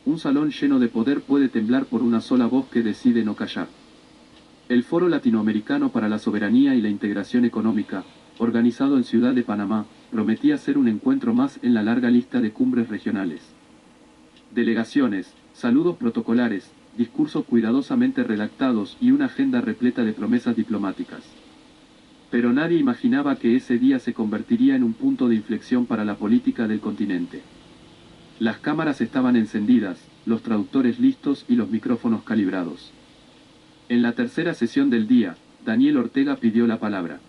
un salón lleno de poder puede temblar por una sola voz que decide no callar. El Foro Latinoamericano para la Soberanía y la Integración Económica, organizado en Ciudad de Panamá, prometía ser un encuentro más en la larga lista de cumbres regionales. Delegaciones, saludos protocolares, discursos cuidadosamente redactados y una agenda repleta de promesas diplomáticas. Pero nadie imaginaba que ese día se convertiría en un punto de inflexión para la política del continente. Las cámaras estaban encendidas, los traductores listos y los micrófonos calibrados. En la tercera sesión del día, Daniel Ortega pidió la palabra.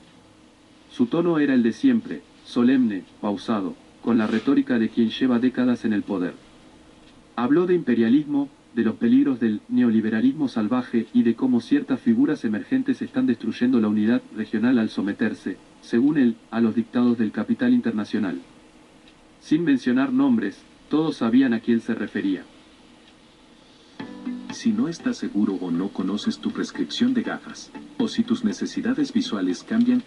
Su tono era el de siempre, solemne, pausado, con la retórica de quien lleva décadas en el poder. Habló de imperialismo, de los peligros del neoliberalismo salvaje y de cómo ciertas figuras emergentes están destruyendo la unidad regional al someterse, según él, a los dictados del capital internacional. Sin mencionar nombres, todos sabían a quién se refería. Si no estás seguro o no conoces tu prescripción de gafas, o si tus necesidades visuales cambian,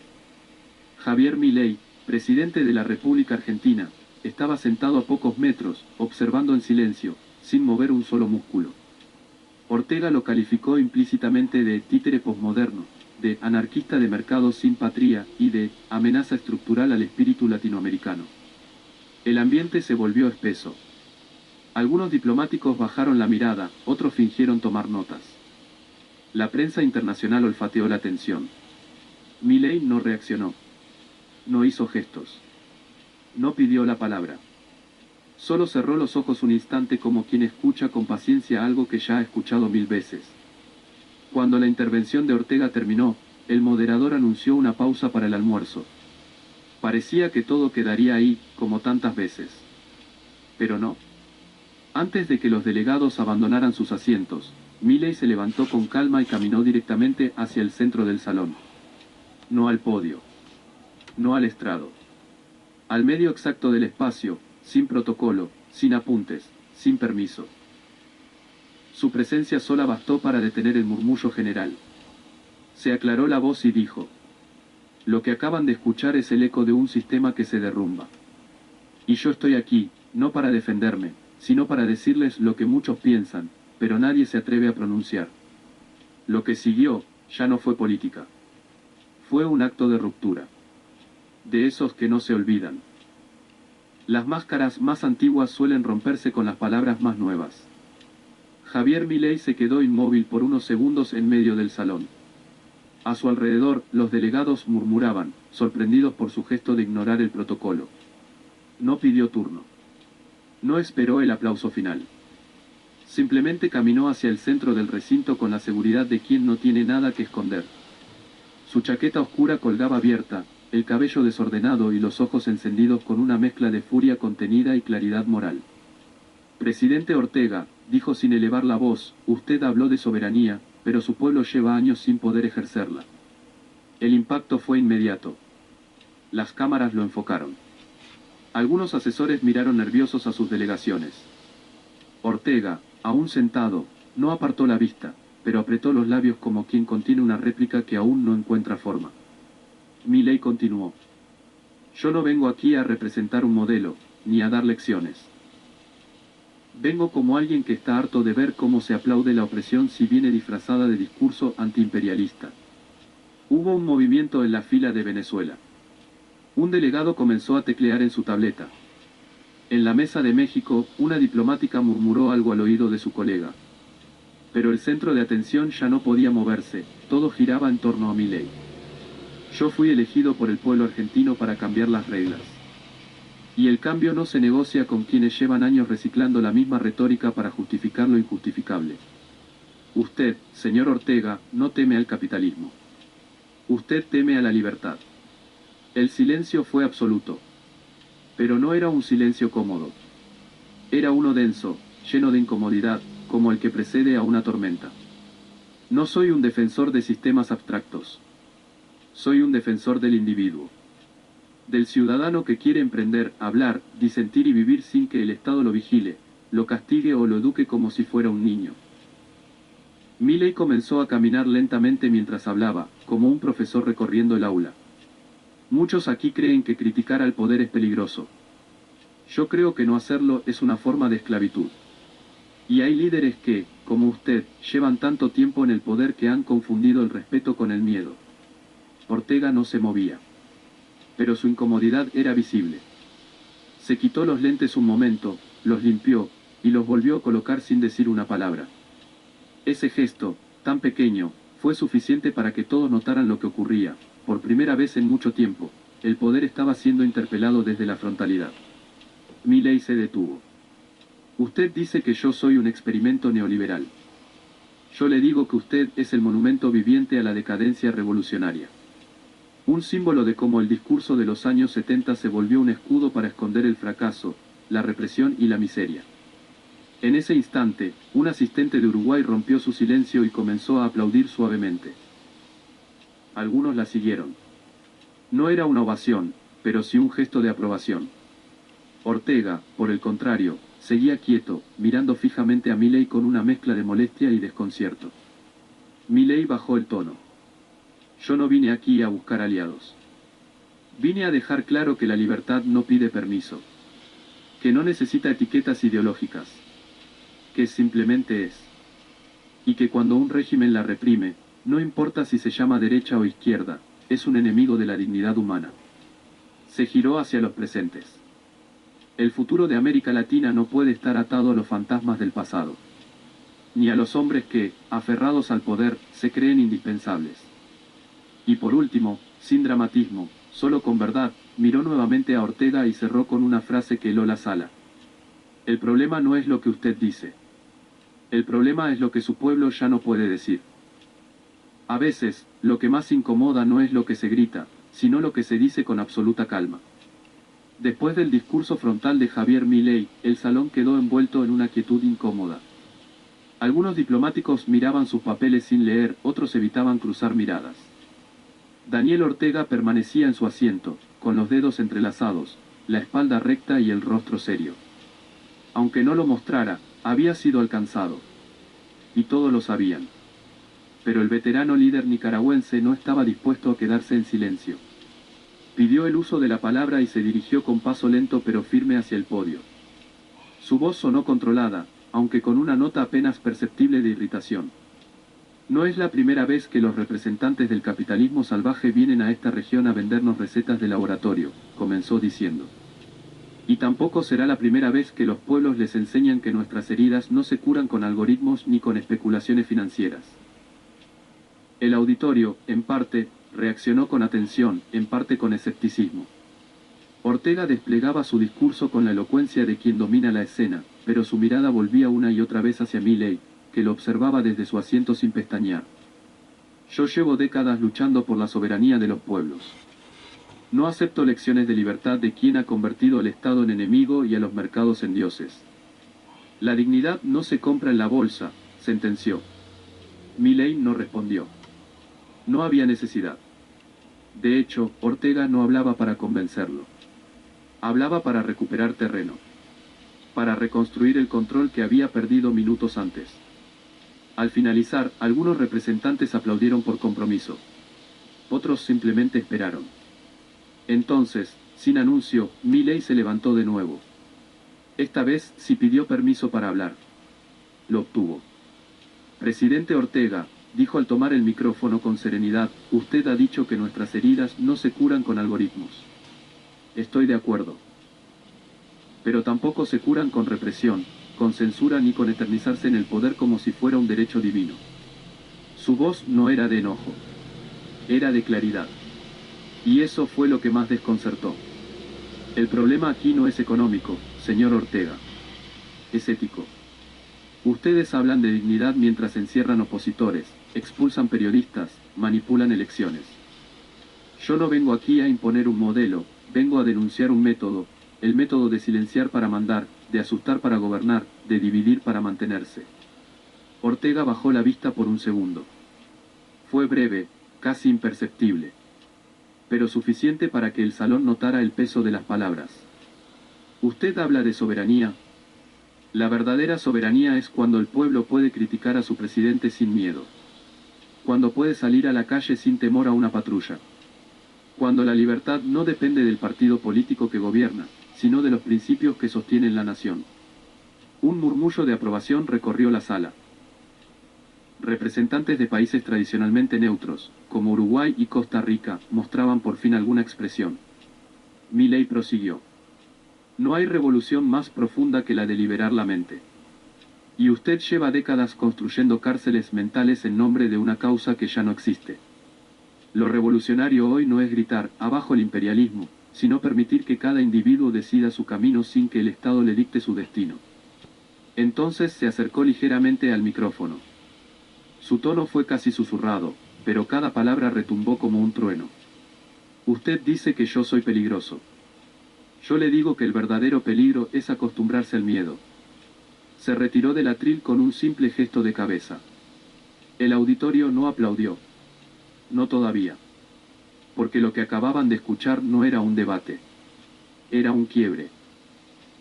Javier Milei, presidente de la República Argentina, estaba sentado a pocos metros, observando en silencio, sin mover un solo músculo. Ortega lo calificó implícitamente de títere posmoderno, de anarquista de mercado sin patria y de amenaza estructural al espíritu latinoamericano. El ambiente se volvió espeso. Algunos diplomáticos bajaron la mirada, otros fingieron tomar notas. La prensa internacional olfateó la tensión. Milei no reaccionó. No hizo gestos. No pidió la palabra. Solo cerró los ojos un instante como quien escucha con paciencia algo que ya ha escuchado 1000 veces. Cuando la intervención de Ortega terminó, el moderador anunció una pausa para el almuerzo. Parecía que todo quedaría ahí, como tantas veces. Pero no. Antes de que los delegados abandonaran sus asientos, Milei se levantó con calma y caminó directamente hacia el centro del salón. No al podio. No al estrado. Al medio exacto del espacio, sin protocolo, sin apuntes, sin permiso. Su presencia sola bastó para detener el murmullo general. Se aclaró la voz y dijo: lo que acaban de escuchar es el eco de un sistema que se derrumba. Y yo estoy aquí, no para defenderme, sino para decirles lo que muchos piensan, pero nadie se atreve a pronunciar. Lo que siguió, ya no fue política. Fue un acto de ruptura. De esos que no se olvidan. Las máscaras más antiguas suelen romperse con las palabras más nuevas. Javier Milei se quedó inmóvil por unos segundos en medio del salón. A su alrededor, los delegados murmuraban, sorprendidos por su gesto de ignorar el protocolo. No pidió turno. No esperó el aplauso final. Simplemente caminó hacia el centro del recinto con la seguridad de quien no tiene nada que esconder. Su chaqueta oscura colgaba abierta, el cabello desordenado y los ojos encendidos con una mezcla de furia contenida y claridad moral. Presidente Ortega, dijo sin elevar la voz, usted habló de soberanía, pero su pueblo lleva años sin poder ejercerla. El impacto fue inmediato. Las cámaras lo enfocaron. Algunos asesores miraron nerviosos a sus delegaciones. Ortega, aún sentado, no apartó la vista, pero apretó los labios como quien contiene una réplica que aún no encuentra forma. Milei continuó. Yo no vengo aquí a representar un modelo, ni a dar lecciones. Vengo como alguien que está harto de ver cómo se aplaude la opresión si viene disfrazada de discurso antiimperialista. Hubo un movimiento en la fila de Venezuela. Un delegado comenzó a teclear en su tableta. En la mesa de México, una diplomática murmuró algo al oído de su colega. Pero el centro de atención ya no podía moverse, todo giraba en torno a Milei. Yo fui elegido por el pueblo argentino para cambiar las reglas. Y el cambio no se negocia con quienes llevan años reciclando la misma retórica para justificar lo injustificable. Usted, señor Ortega, no teme al capitalismo. Usted teme a la libertad. El silencio fue absoluto. Pero no era un silencio cómodo. Era uno denso, lleno de incomodidad, como el que precede a una tormenta. No soy un defensor de sistemas abstractos. Soy un defensor del individuo. Del ciudadano que quiere emprender, hablar, disentir y vivir sin que el Estado lo vigile, lo castigue o lo eduque como si fuera un niño. Milei comenzó a caminar lentamente mientras hablaba, como un profesor recorriendo el aula. Muchos aquí creen que criticar al poder es peligroso. Yo creo que no hacerlo es una forma de esclavitud. Y hay líderes que, como usted, llevan tanto tiempo en el poder que han confundido el respeto con el miedo. Ortega no se movía. Pero su incomodidad era visible. Se quitó los lentes un momento, los limpió, y los volvió a colocar sin decir una palabra. Ese gesto, tan pequeño, fue suficiente para que todos notaran lo que ocurría. Por primera vez en mucho tiempo, el poder estaba siendo interpelado desde la frontalidad. Milei se detuvo. Usted dice que yo soy un experimento neoliberal. Yo le digo que usted es el monumento viviente a la decadencia revolucionaria. Un símbolo de cómo el discurso de los años 70 se volvió un escudo para esconder el fracaso, la represión y la miseria. En ese instante, un asistente de Uruguay rompió su silencio y comenzó a aplaudir suavemente. Algunos la siguieron. No era una ovación, pero sí un gesto de aprobación. Ortega, por el contrario, seguía quieto, mirando fijamente a Milei con una mezcla de molestia y desconcierto. Milei bajó el tono. Yo no vine aquí a buscar aliados. Vine a dejar claro que la libertad no pide permiso. Que no necesita etiquetas ideológicas. Que simplemente es. Y que cuando un régimen la reprime, no importa si se llama derecha o izquierda, es un enemigo de la dignidad humana. Se giró hacia los presentes. El futuro de América Latina no puede estar atado a los fantasmas del pasado. Ni a los hombres que, aferrados al poder, se creen indispensables. Y por último, sin dramatismo, solo con verdad, miró nuevamente a Ortega y cerró con una frase que heló la sala. El problema no es lo que usted dice. El problema es lo que su pueblo ya no puede decir. A veces, lo que más incomoda no es lo que se grita, sino lo que se dice con absoluta calma. Después del discurso frontal de Javier Milei, el salón quedó envuelto en una quietud incómoda. Algunos diplomáticos miraban sus papeles sin leer, otros evitaban cruzar miradas. Daniel Ortega permanecía en su asiento, con los dedos entrelazados, la espalda recta y el rostro serio. Aunque no lo mostrara, había sido alcanzado. Y todos lo sabían. Pero el veterano líder nicaragüense no estaba dispuesto a quedarse en silencio. Pidió el uso de la palabra y se dirigió con paso lento pero firme hacia el podio. Su voz sonó controlada, aunque con una nota apenas perceptible de irritación. No es la primera vez que los representantes del capitalismo salvaje vienen a esta región a vendernos recetas de laboratorio, comenzó diciendo. Y tampoco será la primera vez que los pueblos les enseñan que nuestras heridas no se curan con algoritmos ni con especulaciones financieras. El auditorio, en parte, reaccionó con atención, en parte con escepticismo. Ortega desplegaba su discurso con la elocuencia de quien domina la escena, pero su mirada volvía una y otra vez hacia Milei, que lo observaba desde su asiento sin pestañear. Yo llevo décadas luchando por la soberanía de los pueblos. No acepto lecciones de libertad de quien ha convertido al Estado en enemigo y a los mercados en dioses. La dignidad no se compra en la bolsa, sentenció. Milei no respondió. No había necesidad. De hecho, Ortega no hablaba para convencerlo. Hablaba para recuperar terreno. Para reconstruir el control que había perdido minutos antes. Al finalizar, algunos representantes aplaudieron por compromiso. Otros simplemente esperaron. Entonces, sin anuncio, Milei se levantó de nuevo. Esta vez sí pidió permiso para hablar. Lo obtuvo. Presidente Ortega, dijo al tomar el micrófono con serenidad, usted ha dicho que nuestras heridas no se curan con algoritmos. Estoy de acuerdo. Pero tampoco se curan con represión, con censura ni con eternizarse en el poder como si fuera un derecho divino. Su voz no era de enojo. Era de claridad. Y eso fue lo que más desconcertó. El problema aquí no es económico, señor Ortega. Es ético. Ustedes hablan de dignidad mientras encierran opositores, expulsan periodistas, manipulan elecciones. Yo no vengo aquí a imponer un modelo, vengo a denunciar un método, el método de silenciar para mandar, de asustar para gobernar, de dividir para mantenerse. Ortega bajó la vista por un segundo. Fue breve, casi imperceptible. Pero suficiente para que el salón notara el peso de las palabras. Usted habla de soberanía. La verdadera soberanía es cuando el pueblo puede criticar a su presidente sin miedo. Cuando puede salir a la calle sin temor a una patrulla. Cuando la libertad no depende del partido político que gobierna, sino de los principios que sostienen la nación. Un murmullo de aprobación recorrió la sala. Representantes de países tradicionalmente neutros, como Uruguay y Costa Rica, mostraban por fin alguna expresión. Milei prosiguió. No hay revolución más profunda que la de liberar la mente. Y usted lleva décadas construyendo cárceles mentales en nombre de una causa que ya no existe. Lo revolucionario hoy no es gritar, abajo el imperialismo, sino permitir que cada individuo decida su camino sin que el Estado le dicte su destino. Entonces se acercó ligeramente al micrófono. Su tono fue casi susurrado, pero cada palabra retumbó como un trueno. Usted dice que yo soy peligroso. Yo le digo que el verdadero peligro es acostumbrarse al miedo. Se retiró del atril con un simple gesto de cabeza. El auditorio no aplaudió. No todavía. Porque lo que acababan de escuchar no era un debate. Era un quiebre.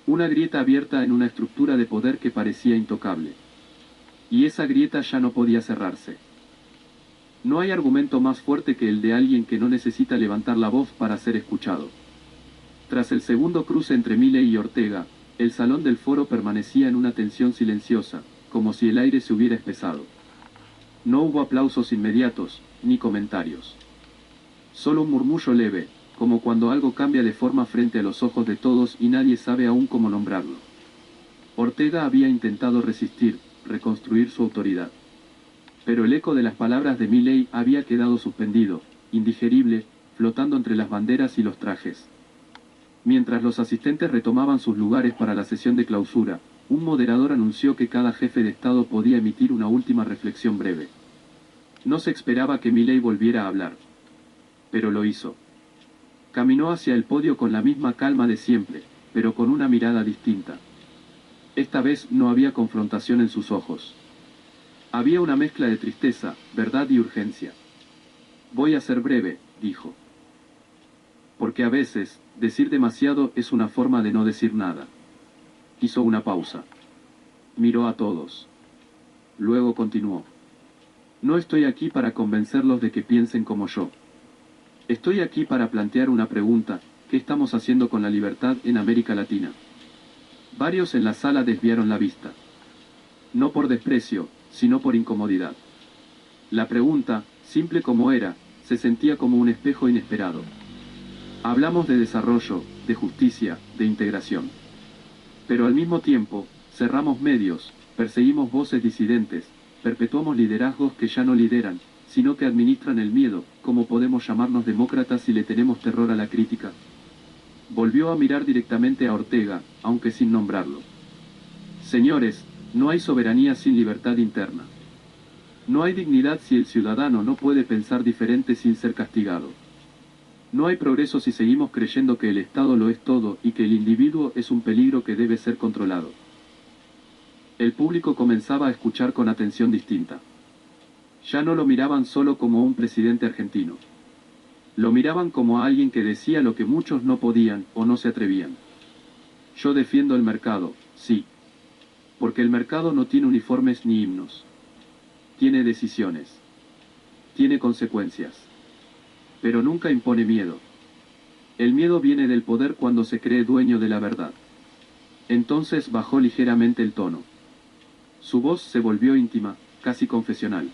Una grieta abierta en una estructura de poder que parecía intocable. Y esa grieta ya no podía cerrarse. No hay argumento más fuerte que el de alguien que no necesita levantar la voz para ser escuchado. Tras el segundo cruce entre Milei y Ortega, el salón del foro permanecía en una tensión silenciosa, como si el aire se hubiera espesado. No hubo aplausos inmediatos, ni comentarios. Solo un murmullo leve, como cuando algo cambia de forma frente a los ojos de todos y nadie sabe aún cómo nombrarlo. Ortega había intentado resistir, reconstruir su autoridad. Pero el eco de las palabras de Milei había quedado suspendido, indigerible, flotando entre las banderas y los trajes. Mientras los asistentes retomaban sus lugares para la sesión de clausura, un moderador anunció que cada jefe de Estado podía emitir una última reflexión breve. No se esperaba que Milei volviera a hablar. Pero lo hizo. Caminó hacia el podio con la misma calma de siempre, pero con una mirada distinta. Esta vez no había confrontación en sus ojos. Había una mezcla de tristeza, verdad y urgencia. Voy a ser breve, dijo. Porque a veces, decir demasiado es una forma de no decir nada. Hizo una pausa. Miró a todos. Luego continuó. No estoy aquí para convencerlos de que piensen como yo. Estoy aquí para plantear una pregunta: ¿qué estamos haciendo con la libertad en América Latina? Varios en la sala desviaron la vista. No por desprecio, sino por incomodidad. La pregunta, simple como era, se sentía como un espejo inesperado. Hablamos de desarrollo, de justicia, de integración. Pero al mismo tiempo, cerramos medios, perseguimos voces disidentes, perpetuamos liderazgos que ya no lideran, sino que administran el miedo. ¿Cómo podemos llamarnos demócratas si le tenemos terror a la crítica? Volvió a mirar directamente a Ortega, aunque sin nombrarlo. Señores, no hay soberanía sin libertad interna. No hay dignidad si el ciudadano no puede pensar diferente sin ser castigado. No hay progreso si seguimos creyendo que el Estado lo es todo y que el individuo es un peligro que debe ser controlado. El público comenzaba a escuchar con atención distinta. Ya no lo miraban solo como un presidente argentino. Lo miraban como a alguien que decía lo que muchos no podían o no se atrevían. Yo defiendo el mercado, sí. Porque el mercado no tiene uniformes ni himnos. Tiene decisiones. Tiene consecuencias. Pero nunca impone miedo. El miedo viene del poder cuando se cree dueño de la verdad. Entonces bajó ligeramente el tono. Su voz se volvió íntima, casi confesional.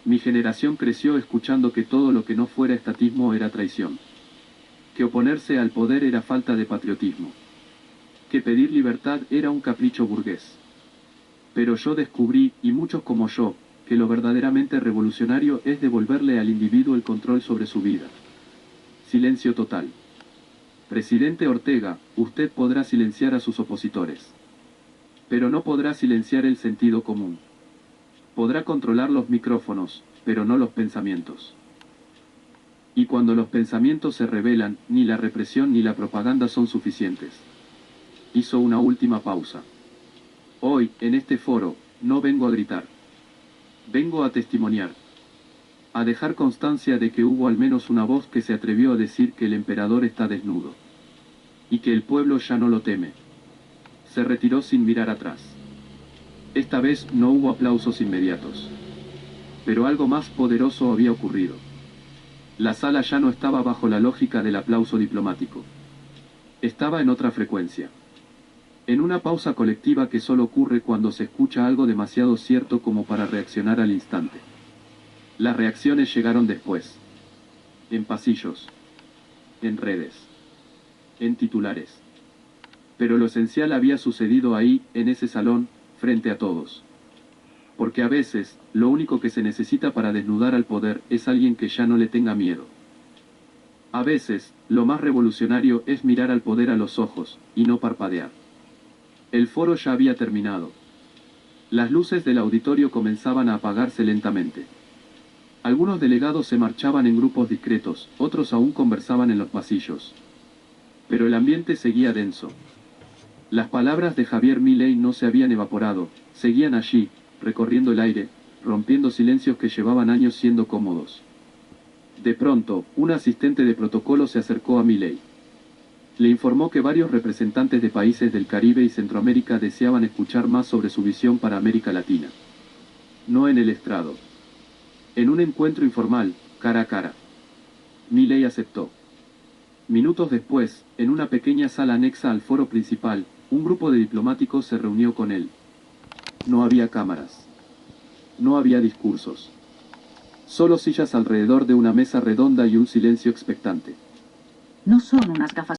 Mi generación creció escuchando que todo lo que no fuera estatismo era traición. Que oponerse al poder era falta de patriotismo. Que pedir libertad era un capricho burgués. Pero yo descubrí, y muchos como yo, que lo verdaderamente revolucionario es devolverle al individuo el control sobre su vida. Silencio total. Presidente Ortega, usted podrá silenciar a sus opositores. Pero no podrá silenciar el sentido común. Podrá controlar los micrófonos, pero no los pensamientos. Y cuando los pensamientos se rebelan, ni la represión ni la propaganda son suficientes. Hizo una última pausa. Hoy, en este foro, no vengo a gritar. Vengo a testimoniar. A dejar constancia de que hubo al menos una voz que se atrevió a decir que el emperador está desnudo. Y que el pueblo ya no lo teme. Se retiró sin mirar atrás. Esta vez no hubo aplausos inmediatos. Pero algo más poderoso había ocurrido. La sala ya no estaba bajo la lógica del aplauso diplomático. Estaba en otra frecuencia. En una pausa colectiva que solo ocurre cuando se escucha algo demasiado cierto como para reaccionar al instante. Las reacciones llegaron después. En pasillos. En redes. En titulares. Pero lo esencial había sucedido ahí, en ese salón, frente a todos. Porque a veces, lo único que se necesita para desnudar al poder es alguien que ya no le tenga miedo. A veces, lo más revolucionario es mirar al poder a los ojos, y no parpadear. El foro ya había terminado. Las luces del auditorio comenzaban a apagarse lentamente. Algunos delegados se marchaban en grupos discretos, otros aún conversaban en los pasillos. Pero el ambiente seguía denso. Las palabras de Javier Milei no se habían evaporado, seguían allí, recorriendo el aire, rompiendo silencios que llevaban años siendo cómodos. De pronto, un asistente de protocolo se acercó a Milei. Le informó que varios representantes de países del Caribe y Centroamérica deseaban escuchar más sobre su visión para América Latina. No en el estrado. En un encuentro informal, cara a cara. Milei aceptó. Minutos después, en una pequeña sala anexa al foro principal, un grupo de diplomáticos se reunió con él. No había cámaras. No había discursos. Solo sillas alrededor de una mesa redonda y un silencio expectante. No son unas gafas